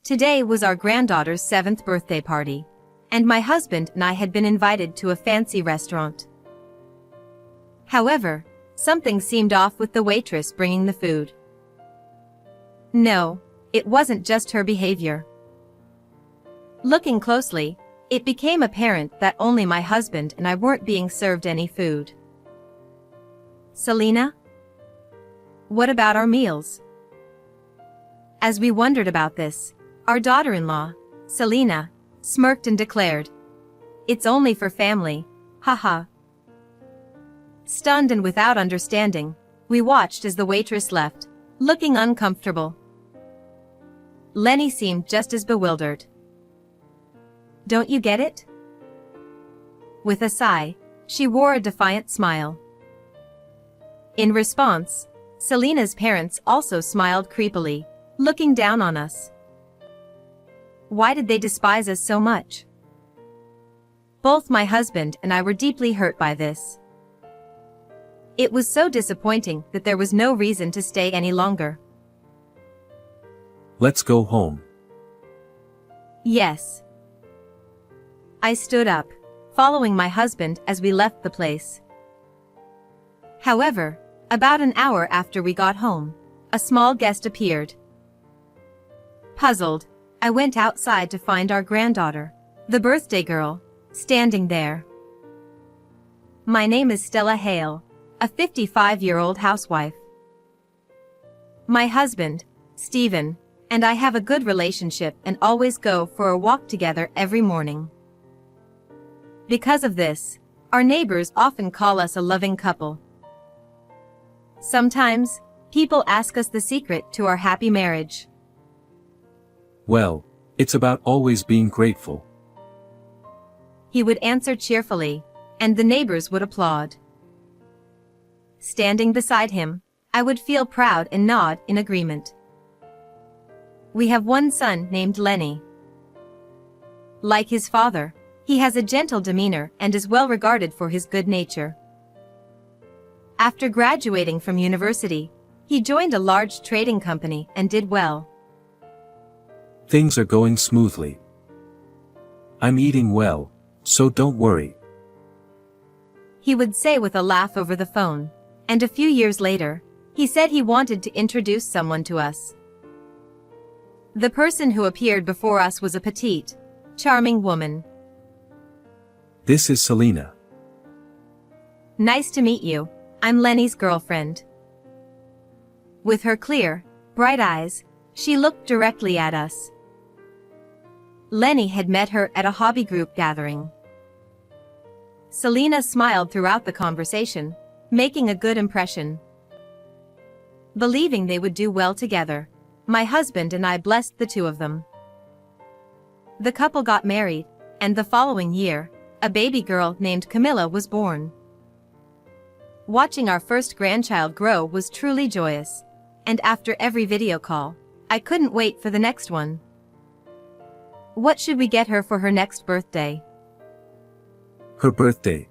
Today was our granddaughter's 7th birthday party, and my husband and I had been invited to a fancy restaurant. However, something seemed off with the waitress bringing the food. No, it wasn't just her behavior. Looking closely, it became apparent that only my husband and I weren't being served any food. Selena? What about our meals? As we wondered about this, our daughter-in-law, Selena, smirked and declared, "It's only for family, haha." Stunned and without understanding, we watched as the waitress left, looking uncomfortable. Lenny seemed just as bewildered. "Don't you get it?" With a sigh, she wore a defiant smile. In response, Selena's parents also smiled creepily, looking down on us. Why did they despise us so much? Both my husband and I were deeply hurt by this. It was so disappointing that there was no reason to stay any longer. Let's go home. Yes. I stood up, following my husband as we left the place. However, about an hour after we got home, a small guest appeared. Puzzled, I went outside to find our granddaughter, the birthday girl, standing there. My name is Stella Hale, a 55-year-old housewife. My husband, Stephen, and I have a good relationship and always go for a walk together every morning. Because of this, our neighbors often call us a loving couple. Sometimes, people ask us the secret to our happy marriage. Well, it's about always being grateful. He would answer cheerfully, and the neighbors would applaud. Standing beside him, I would feel proud and nod in agreement. We have one son named Lenny. Like his father, he has a gentle demeanor and is well regarded for his good nature. After graduating from university, he joined a large trading company and did well. Things are going smoothly. I'm eating well, so don't worry. He would say with a laugh over the phone, and a few years later, he said he wanted to introduce someone to us. The person who appeared before us was a petite, charming woman. This is Selena. Nice to meet you, I'm Lenny's girlfriend. With her clear, bright eyes, she looked directly at us. Lenny had met her at a hobby group gathering. Selena smiled throughout the conversation, making a good impression. Believing they would do well together, my husband and I blessed the two of them. The couple got married, and the following year, a baby girl named Camilla was born. Watching our first grandchild grow was truly joyous, and after every video call, I couldn't wait for the next one. What should we get her for her next birthday? Her birthday.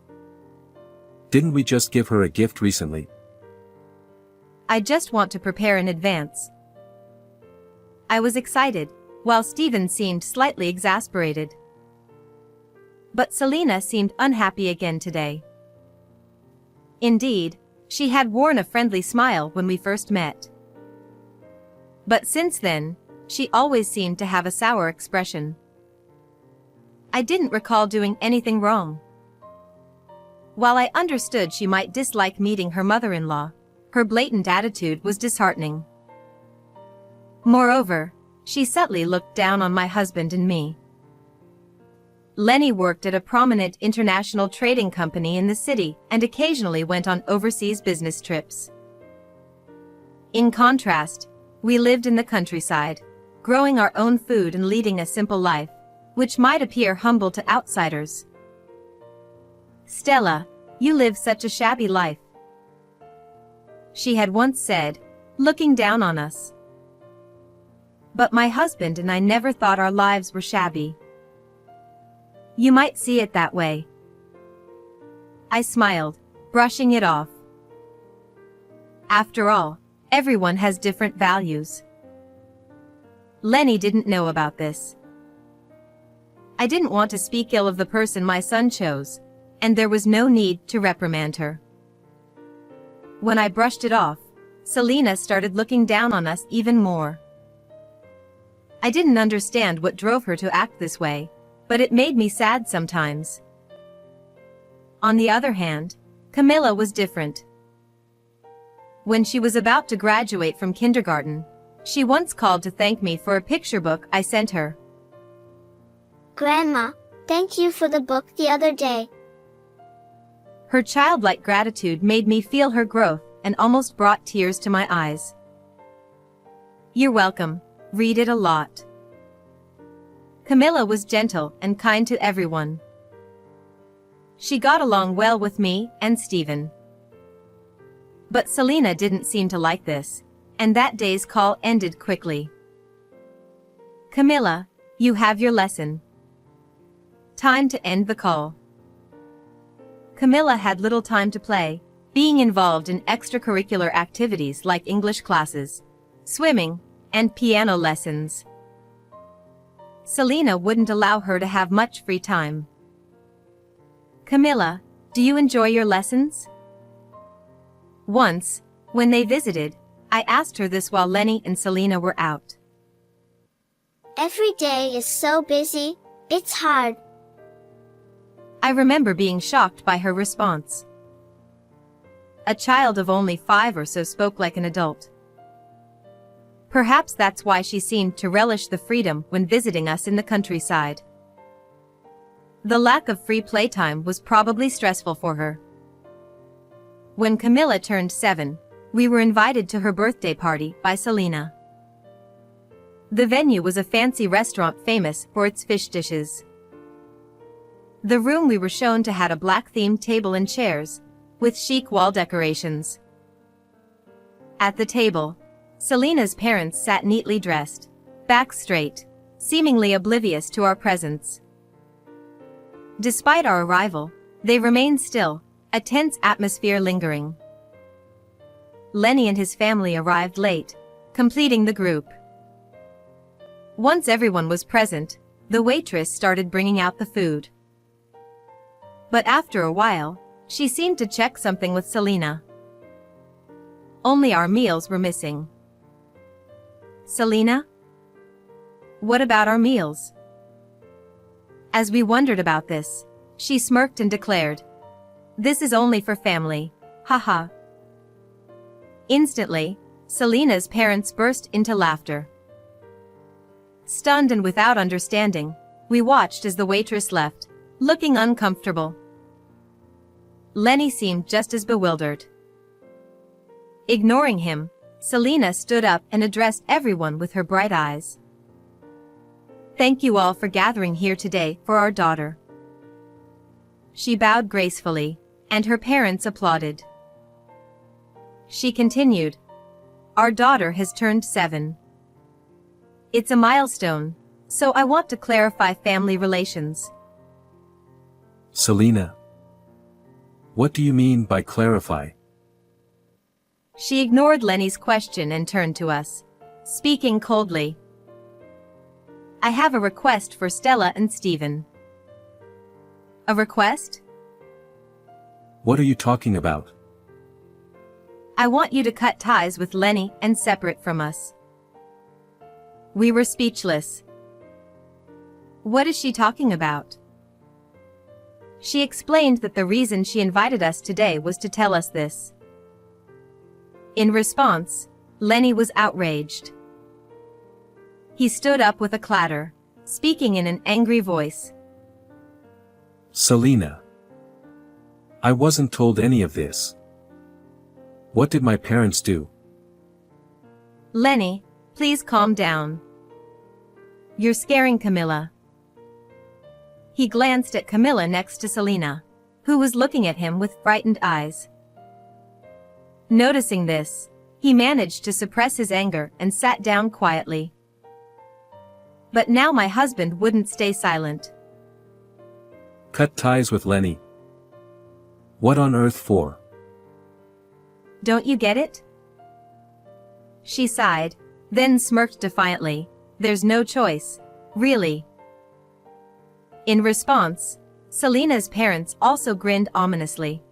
Didn't we just give her a gift recently? I just want to prepare in advance. I was excited, while Stephen seemed slightly exasperated. But Selena seemed unhappy again today. Indeed, she had worn a friendly smile when we first met. But since then, she always seemed to have a sour expression. I didn't recall doing anything wrong. While I understood she might dislike meeting her mother-in-law, her blatant attitude was disheartening. Moreover, she subtly looked down on my husband and me. Lenny worked at a prominent international trading company in the city and occasionally went on overseas business trips. In contrast, we lived in the countryside, growing our own food and leading a simple life, which might appear humble to outsiders. "Stella, you live such a shabby life," she had once said, looking down on us. But my husband and I never thought our lives were shabby. You might see it that way. I smiled, brushing it off. After all, everyone has different values. Lenny didn't know about this. I didn't want to speak ill of the person my son chose, and there was no need to reprimand her. When I brushed it off, Selena started looking down on us even more. I didn't understand what drove her to act this way, but it made me sad sometimes. On the other hand, Camilla was different. When she was about to graduate from kindergarten, she once called to thank me for a picture book I sent her. Grandma, thank you for the book the other day. Her childlike gratitude made me feel her growth and almost brought tears to my eyes. You're welcome. Read it a lot. Camilla was gentle and kind to everyone. She got along well with me and Stephen. But Selena didn't seem to like this, and that day's call ended quickly. Camilla, you have your lesson. Time to end the call. Camilla had little time to play, being involved in extracurricular activities like English classes, swimming, and piano lessons. Selena wouldn't allow her to have much free time. Camilla, do you enjoy your lessons? Once, when they visited, I asked her this while Lenny and Selena were out. Every day is so busy, it's hard. I remember being shocked by her response. A child of only 5 or so spoke like an adult. Perhaps that's why she seemed to relish the freedom when visiting us in the countryside. The lack of free playtime was probably stressful for her. When Camilla turned 7, we were invited to her birthday party by Selena. The venue was a fancy restaurant famous for its fish dishes. The room we were shown to had a black-themed table and chairs, with chic wall decorations. At the table, Selena's parents sat neatly dressed, backs straight, seemingly oblivious to our presence. Despite our arrival, they remained still, a tense atmosphere lingering. Lenny and his family arrived late, completing the group. Once everyone was present, the waitress started bringing out the food. But after a while, she seemed to check something with Selena. Only our meals were missing. Selena? What about our meals? As we wondered about this, she smirked and declared, "This is only for family, haha." Instantly, Selena's parents burst into laughter. Stunned and without understanding, we watched as the waitress left, looking uncomfortable. Lenny seemed just as bewildered. Ignoring him, Selena stood up and addressed everyone with her bright eyes. "Thank you all for gathering here today for our daughter." She bowed gracefully, and her parents applauded. She continued, "Our daughter has turned 7. It's a milestone, so I want to clarify family relations." Selena. What do you mean by clarify? She ignored Lenny's question and turned to us, speaking coldly. "I have a request for Stella and Stephen." "A request?" What are you talking about? "I want you to cut ties with Lenny and separate from us." We were speechless. What is she talking about? She explained that the reason she invited us today was to tell us this. In response, Lenny was outraged. He stood up with a clatter, speaking in an angry voice. Selena. I wasn't told any of this. What did my parents do? Lenny, please calm down. You're scaring Camilla. He glanced at Camilla next to Selena, who was looking at him with frightened eyes. Noticing this, he managed to suppress his anger and sat down quietly. But now my husband wouldn't stay silent. Cut ties with Lenny. What on earth for? Don't you get it? She sighed, then smirked defiantly, There's no choice, really." In response, Selena's parents also grinned ominously.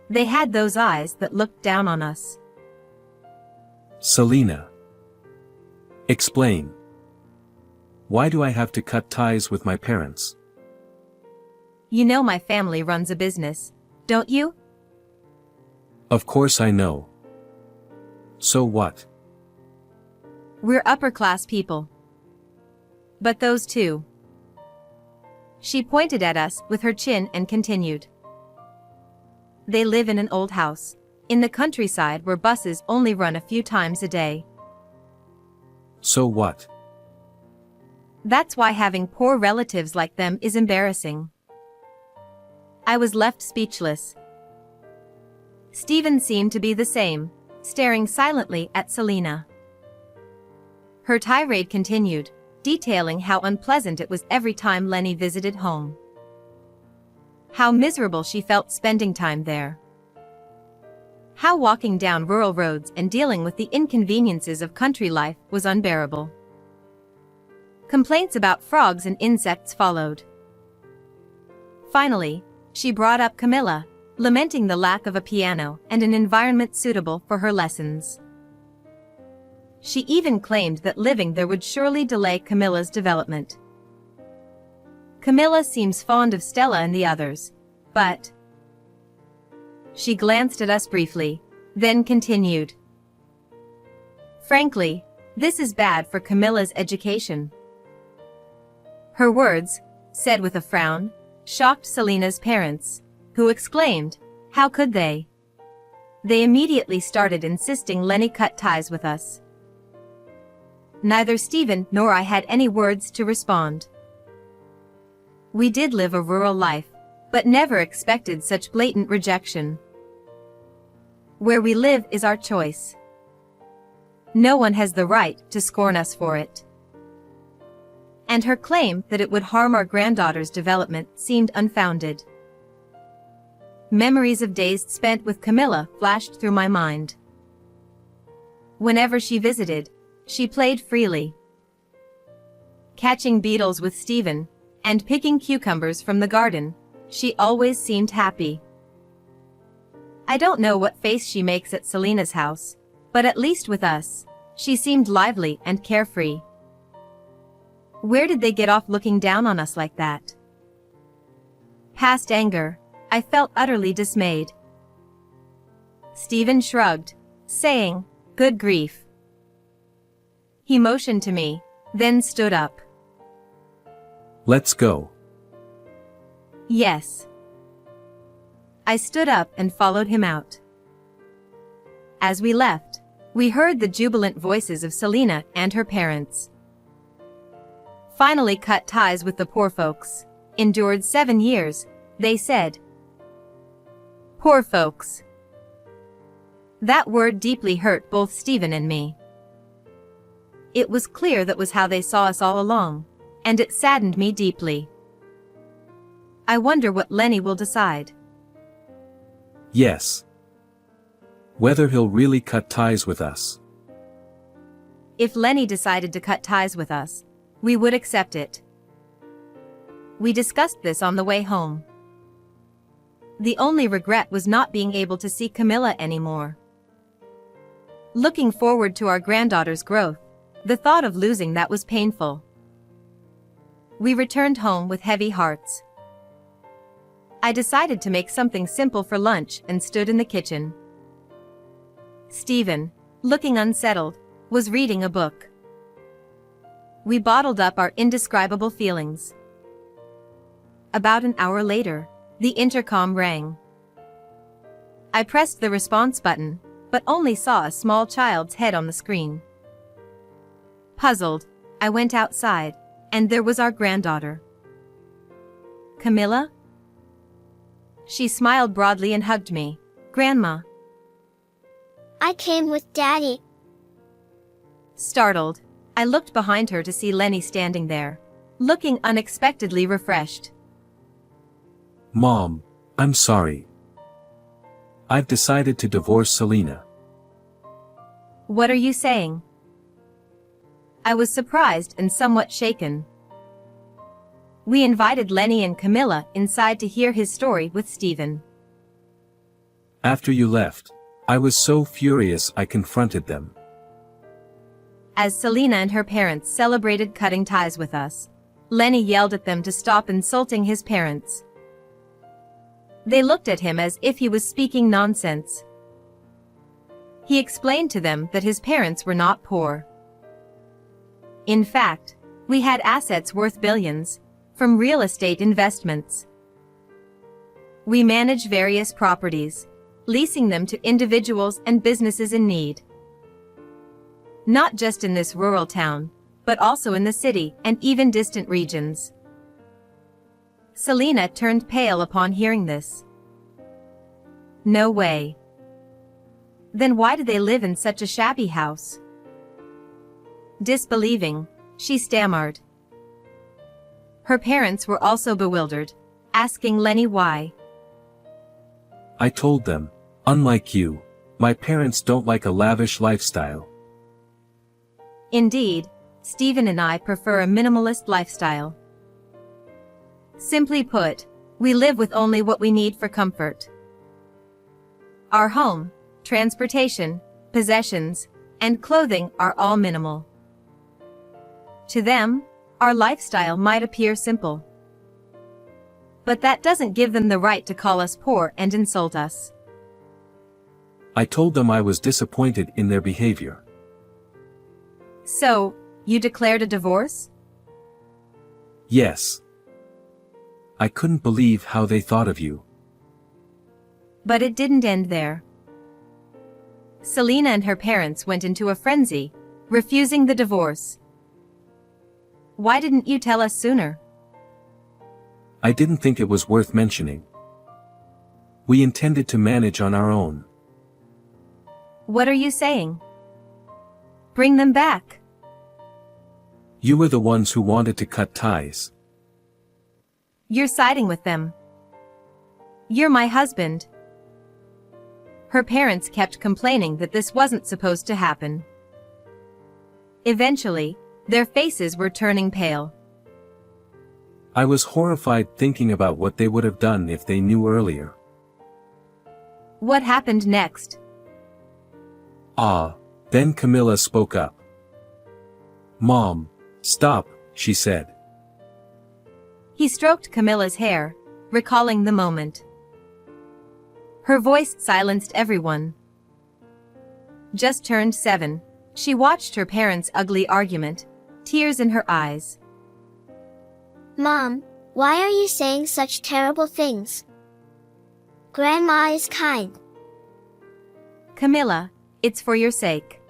They had those eyes that looked down on us. Selena. Explain. Why do I have to cut ties with my parents? "You know my family runs a business, don't you?" Of course I know. So what? "We're upper-class people. But those two." She pointed at us with her chin and continued. "They live in an old house, in the countryside where buses only run a few times a day. So what? That's why having poor relatives like them is embarrassing." I was left speechless. Stephen seemed to be the same, staring silently at Selena. Her tirade continued, detailing how unpleasant it was every time Lenny visited home. How miserable she felt spending time there. How walking down rural roads and dealing with the inconveniences of country life was unbearable. Complaints about frogs and insects followed. Finally, she brought up Camilla, lamenting the lack of a piano and an environment suitable for her lessons. She even claimed that living there would surely delay Camilla's development. Camilla seems fond of Stella and the others, but... She glanced at us briefly, then continued. "Frankly, this is bad for Camilla's education." Her words, said with a frown, shocked Selena's parents, who exclaimed, "How could they?" They immediately started insisting Lenny cut ties with us. Neither Stephen nor I had any words to respond. We did live a rural life, but never expected such blatant rejection. Where we live is our choice. No one has the right to scorn us for it. And her claim that it would harm our granddaughter's development seemed unfounded. Memories of days spent with Camilla flashed through my mind. Whenever she visited, she played freely, catching beetles with Stephen, and picking cucumbers from the garden. She always seemed happy. I don't know what face she makes at Selena's house, but at least with us, she seemed lively and carefree. Where did they get off looking down on us like that? Past anger, I felt utterly dismayed. Stephen shrugged, saying, "Good grief." He motioned to me, then stood up. Let's go. Yes. I stood up and followed him out. As we left, we heard the jubilant voices of Selena and her parents. Finally cut ties with the poor folks. Endured 7 years, they said. Poor folks. That word deeply hurt both Stephen and me. It was clear that was how they saw us all along, and it saddened me deeply. I wonder what Lenny will decide. Yes. Whether he'll really cut ties with us. If Lenny decided to cut ties with us, we would accept it. We discussed this on the way home. The only regret was not being able to see Camilla anymore. Looking forward to our granddaughter's growth, the thought of losing that was painful. We returned home with heavy hearts. I decided to make something simple for lunch and stood in the kitchen. Stephen, looking unsettled, was reading a book. We bottled up our indescribable feelings. About an hour later, the intercom rang. I pressed the response button, but only saw a small child's head on the screen. Puzzled, I went outside, and there was our granddaughter. Camilla? She smiled broadly and hugged me. Grandma. I came with Daddy. Startled, I looked behind her to see Lenny standing there, looking unexpectedly refreshed. Mom, I'm sorry. I've decided to divorce Selena. What are you saying? I was surprised and somewhat shaken. We invited Lenny and Camilla inside to hear his story with Stephen. After you left, I was so furious I confronted them. As Selena and her parents celebrated cutting ties with us, Lenny yelled at them to stop insulting his parents. They looked at him as if he was speaking nonsense. He explained to them that his parents were not poor. In fact, we had assets worth billions, from real estate investments. We manage various properties, leasing them to individuals and businesses in need. Not just in this rural town, but also in the city and even distant regions. Selena turned pale upon hearing this. No way. Then why do they live in such a shabby house? Disbelieving, she stammered. Her parents were also bewildered, asking Lenny why. I told them, unlike you, my parents don't like a lavish lifestyle. Indeed, Stephen and I prefer a minimalist lifestyle. Simply put, we live with only what we need for comfort. Our home, transportation, possessions, and clothing are all minimal. To them, our lifestyle might appear simple. But that doesn't give them the right to call us poor and insult us. I told them I was disappointed in their behavior. So, you declared a divorce? Yes. I couldn't believe how they thought of you. But it didn't end there. Selena and her parents went into a frenzy, refusing the divorce. Why didn't you tell us sooner? I didn't think it was worth mentioning. We intended to manage on our own. What are you saying? Bring them back. You were the ones who wanted to cut ties. You're siding with them. You're my husband. Her parents kept complaining that this wasn't supposed to happen. Eventually, their faces were turning pale. I was horrified thinking about what they would have done if they knew earlier. What happened next? Then Camilla spoke up. Mom, stop, she said. He stroked Camilla's hair, recalling the moment. Her voice silenced everyone. Just turned 7, she watched her parents' ugly argument, tears in her eyes. Mom, why are you saying such terrible things? Grandma is kind. Camilla, it's for your sake.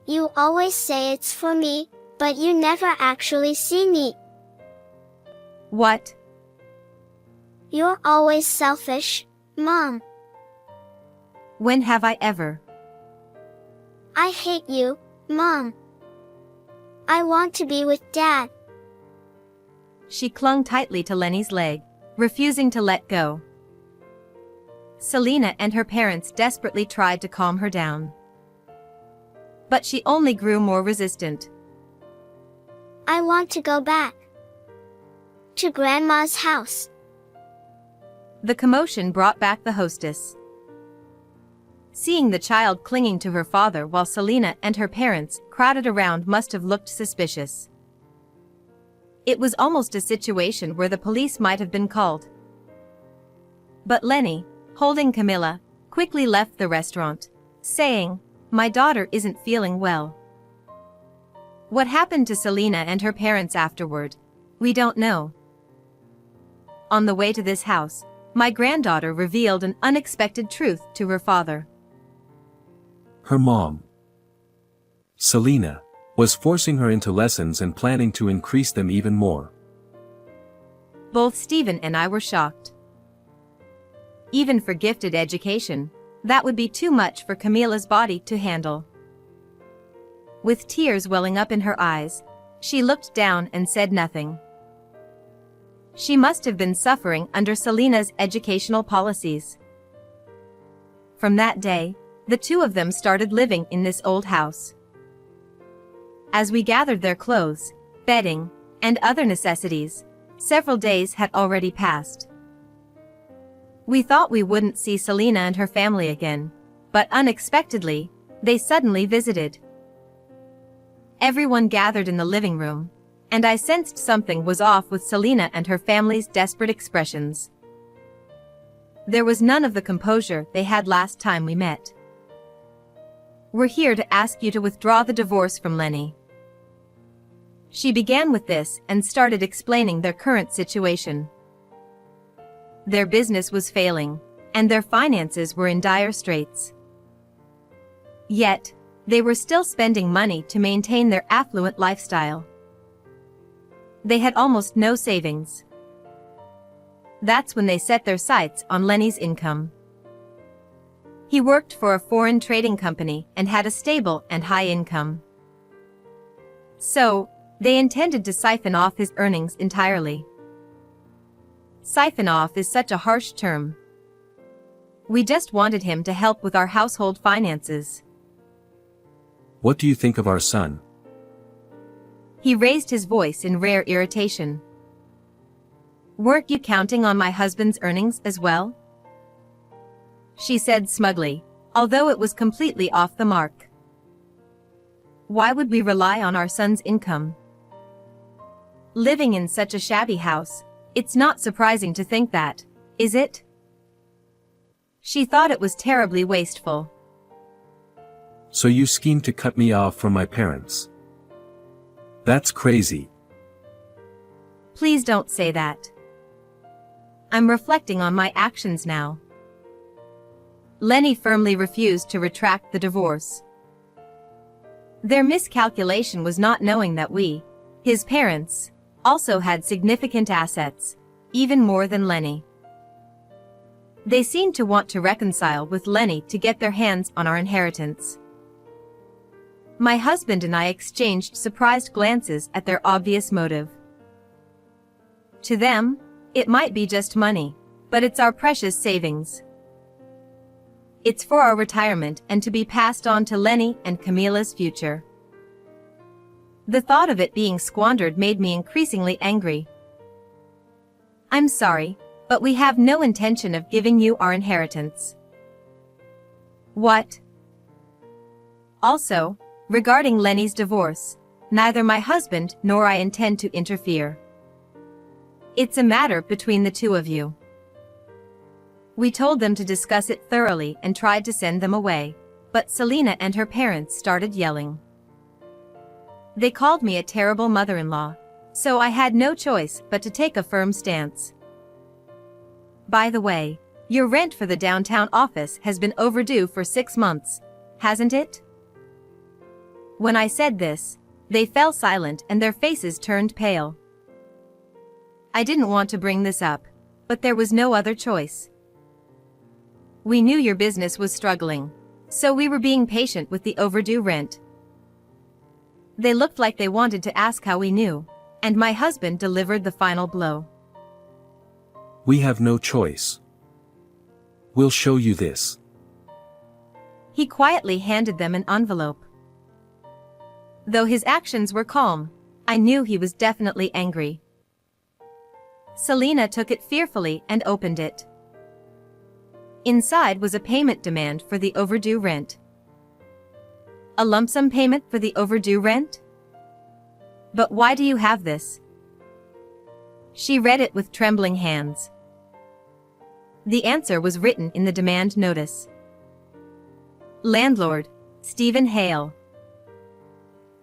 You always say it's for me, but you never actually see me. What? You're always selfish, Mom. When have I ever? I hate you, Mom. I want to be with Dad. She clung tightly to Lenny's leg, refusing to let go. Selena and her parents desperately tried to calm her down. But she only grew more resistant. I want to go back to Grandma's house. The commotion brought back the hostess. Seeing the child clinging to her father while Selena and her parents crowded around must have looked suspicious. It was almost a situation where the police might have been called. But Lenny, holding Camilla, quickly left the restaurant, saying, "My daughter isn't feeling well." What happened to Selena and her parents afterward, we don't know. On the way to this house, my granddaughter revealed an unexpected truth to her father. Her mom, Selena, was forcing her into lessons and planning to increase them even more. Both Stephen and I were shocked. Even for gifted education, that would be too much for Camilla's body to handle. With tears welling up in her eyes, she looked down and said nothing. She must have been suffering under Selena's educational policies. From that day, the two of them started living in this old house. As we gathered their clothes, bedding, and other necessities, several days had already passed. We thought we wouldn't see Selena and her family again, but unexpectedly, they suddenly visited. Everyone gathered in the living room, and I sensed something was off with Selena and her family's desperate expressions. There was none of the composure they had last time we met. "We're here to ask you to withdraw the divorce from Lenny." She began with this and started explaining their current situation. Their business was failing, and their finances were in dire straits. Yet, they were still spending money to maintain their affluent lifestyle. They had almost no savings. That's when they set their sights on Lenny's income. He worked for a foreign trading company and had a stable and high income. So, they intended to siphon off his earnings entirely. Siphon off is such a harsh term. We just wanted him to help with our household finances. What do you think of our son? He raised his voice in rare irritation. "Weren't you counting on my husband's earnings as well?" she said smugly, although it was completely off the mark. Why would we rely on our son's income? Living in such a shabby house, it's not surprising to think that, is it? She thought it was terribly wasteful. So you schemed to cut me off from my parents? That's crazy. Please don't say that. I'm reflecting on my actions now. Lenny firmly refused to retract the divorce. Their miscalculation was not knowing that we, his parents, also had significant assets, even more than Lenny. They seemed to want to reconcile with Lenny to get their hands on our inheritance. My husband and I exchanged surprised glances at their obvious motive. To them, it might be just money, but it's our precious savings. It's for our retirement and to be passed on to Lenny and Camila's future. The thought of it being squandered made me increasingly angry. I'm sorry, but we have no intention of giving you our inheritance. What? Also, regarding Lenny's divorce, neither my husband nor I intend to interfere. It's a matter between the two of you. We told them to discuss it thoroughly and tried to send them away, but Selena and her parents started yelling. They called me a terrible mother-in-law, so I had no choice but to take a firm stance. By the way, your rent for the downtown office has been overdue for 6 months, hasn't it? When I said this, they fell silent and their faces turned pale. I didn't want to bring this up, but there was no other choice. We knew your business was struggling, so we were being patient with the overdue rent. They looked like they wanted to ask how we knew, and my husband delivered the final blow. We have no choice. We'll show you this. He quietly handed them an envelope. Though his actions were calm, I knew he was definitely angry. Selena took it fearfully and opened it. Inside was a payment demand for the overdue rent. A lump sum payment for the overdue rent? But why do you have this? She read it with trembling hands. The answer was written in the demand notice. Landlord, Stephen Hale.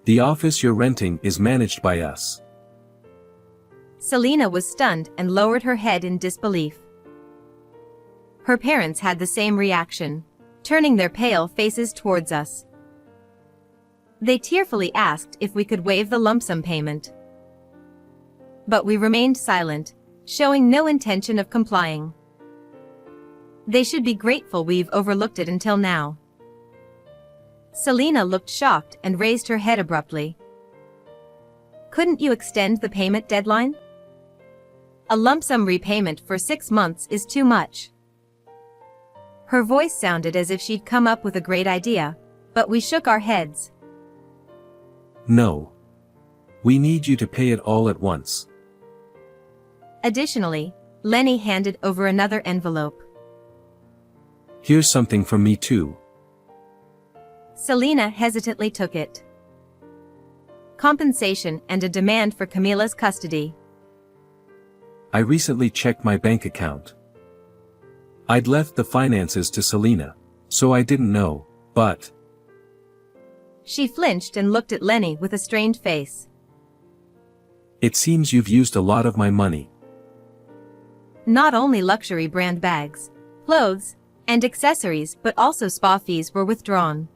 The office you're renting is managed by us. Selena was stunned and lowered her head in disbelief. Her parents had the same reaction, turning their pale faces towards us. They tearfully asked if we could waive the lump sum payment. But we remained silent, showing no intention of complying. They should be grateful we've overlooked it until now. Selena looked shocked and raised her head abruptly. Couldn't you extend the payment deadline? A lump sum repayment for 6 months is too much. Her voice sounded as if she'd come up with a great idea, but we shook our heads. No. We need you to pay it all at once. Additionally, Lenny handed over another envelope. Here's something from me too. Selena hesitantly took it. Compensation and a demand for Camila's custody. I recently checked my bank account. I'd left the finances to Selena, so I didn't know, but... She flinched and looked at Lenny with a strained face. It seems you've used a lot of my money. Not only luxury brand bags, clothes, and accessories but also spa fees were withdrawn.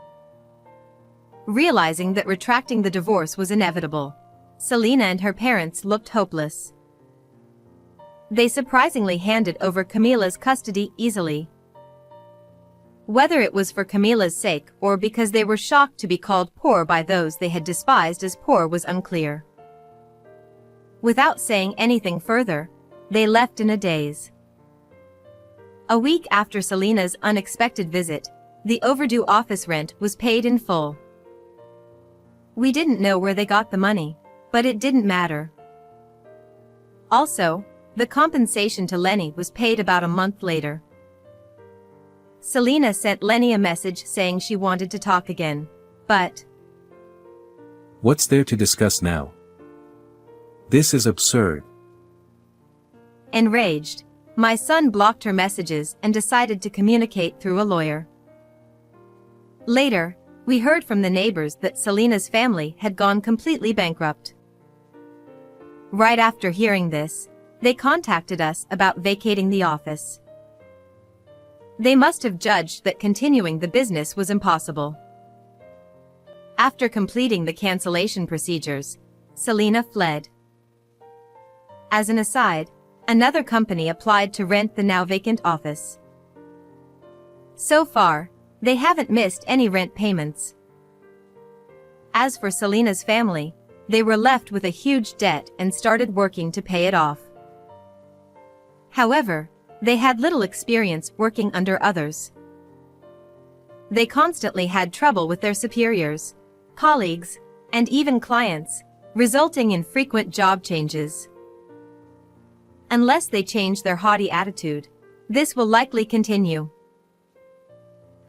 Realizing that retracting the divorce was inevitable, Selena and her parents looked hopeless. They surprisingly handed over Camila's custody easily. Whether it was for Camila's sake or because they were shocked to be called poor by those they had despised as poor was unclear. Without saying anything further, they left in a daze. A week after Selena's unexpected visit, the overdue office rent was paid in full. We didn't know where they got the money, but it didn't matter. Also, the compensation to Lenny was paid about a month later. Selena sent Lenny a message saying she wanted to talk again, but... What's there to discuss now? This is absurd. Enraged, my son blocked her messages and decided to communicate through a lawyer. Later, we heard from the neighbors that Selena's family had gone completely bankrupt. Right after hearing this, they contacted us about vacating the office. They must have judged that continuing the business was impossible. After completing the cancellation procedures, Selena fled. As an aside, another company applied to rent the now vacant office. So far, they haven't missed any rent payments. As for Selena's family, they were left with a huge debt and started working to pay it off. However, they had little experience working under others. They constantly had trouble with their superiors, colleagues, and even clients, resulting in frequent job changes. Unless they change their haughty attitude, this will likely continue.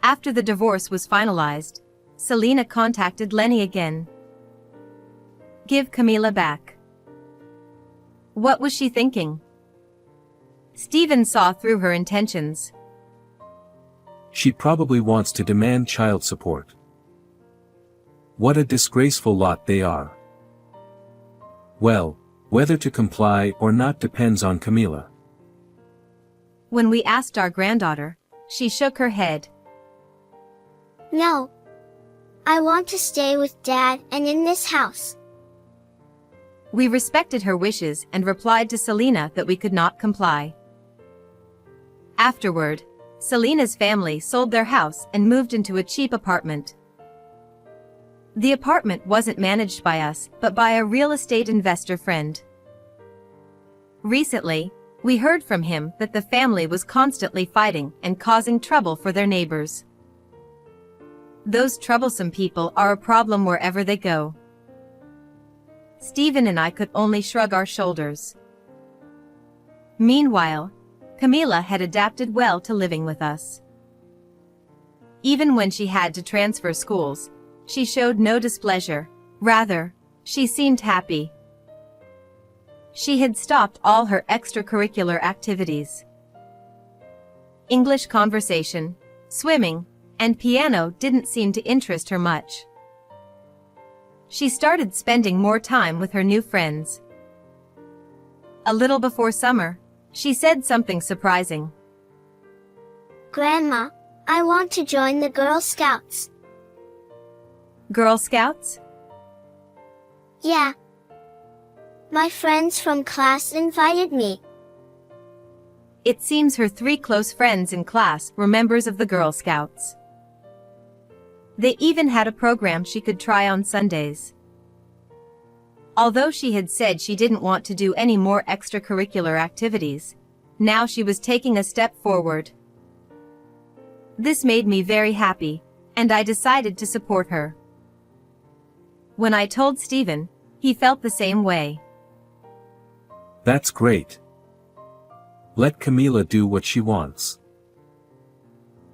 After the divorce was finalized, Selena contacted Lenny again. Give Camila back. What was she thinking? Stephen saw through her intentions. She probably wants to demand child support. What a disgraceful lot they are. Well, whether to comply or not depends on Camila. When we asked our granddaughter, she shook her head. No. I want to stay with Dad and in this house. We respected her wishes and replied to Selena that we could not comply. Afterward, Selena's family sold their house and moved into a cheap apartment. The apartment wasn't managed by us, but by a real estate investor friend. Recently, we heard from him that the family was constantly fighting and causing trouble for their neighbors. Those troublesome people are a problem wherever they go. Stephen and I could only shrug our shoulders. Meanwhile, Camila had adapted well to living with us. Even when she had to transfer schools, she showed no displeasure. Rather, she seemed happy. She had stopped all her extracurricular activities. English conversation, swimming, and piano didn't seem to interest her much. She started spending more time with her new friends. A little before summer, she said something surprising. Grandma, I want to join the Girl Scouts. Girl Scouts? Yeah. My friends from class invited me. It seems her 3 close friends in class were members of the Girl Scouts. They even had a program she could try on Sundays. Although she had said she didn't want to do any more extracurricular activities, now she was taking a step forward. This made me very happy, and I decided to support her. When I told Stephen, he felt the same way. That's great. Let Camila do what she wants.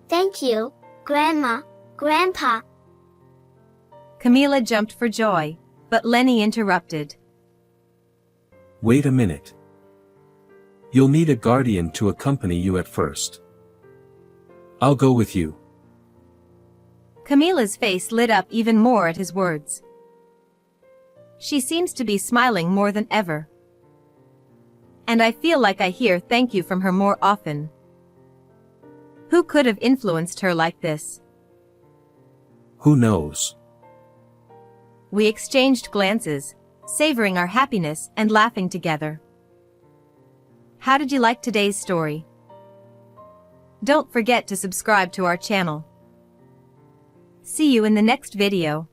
Thank you, Grandma, Grandpa. Camila jumped for joy, but Lenny interrupted. Wait a minute. You'll need a guardian to accompany you at first. I'll go with you. Camila's face lit up even more at his words. She seems to be smiling more than ever. And I feel like I hear thank you from her more often. Who could have influenced her like this? Who knows? We exchanged glances, savoring our happiness and laughing together. How did you like today's story? Don't forget to subscribe to our channel. See you in the next video.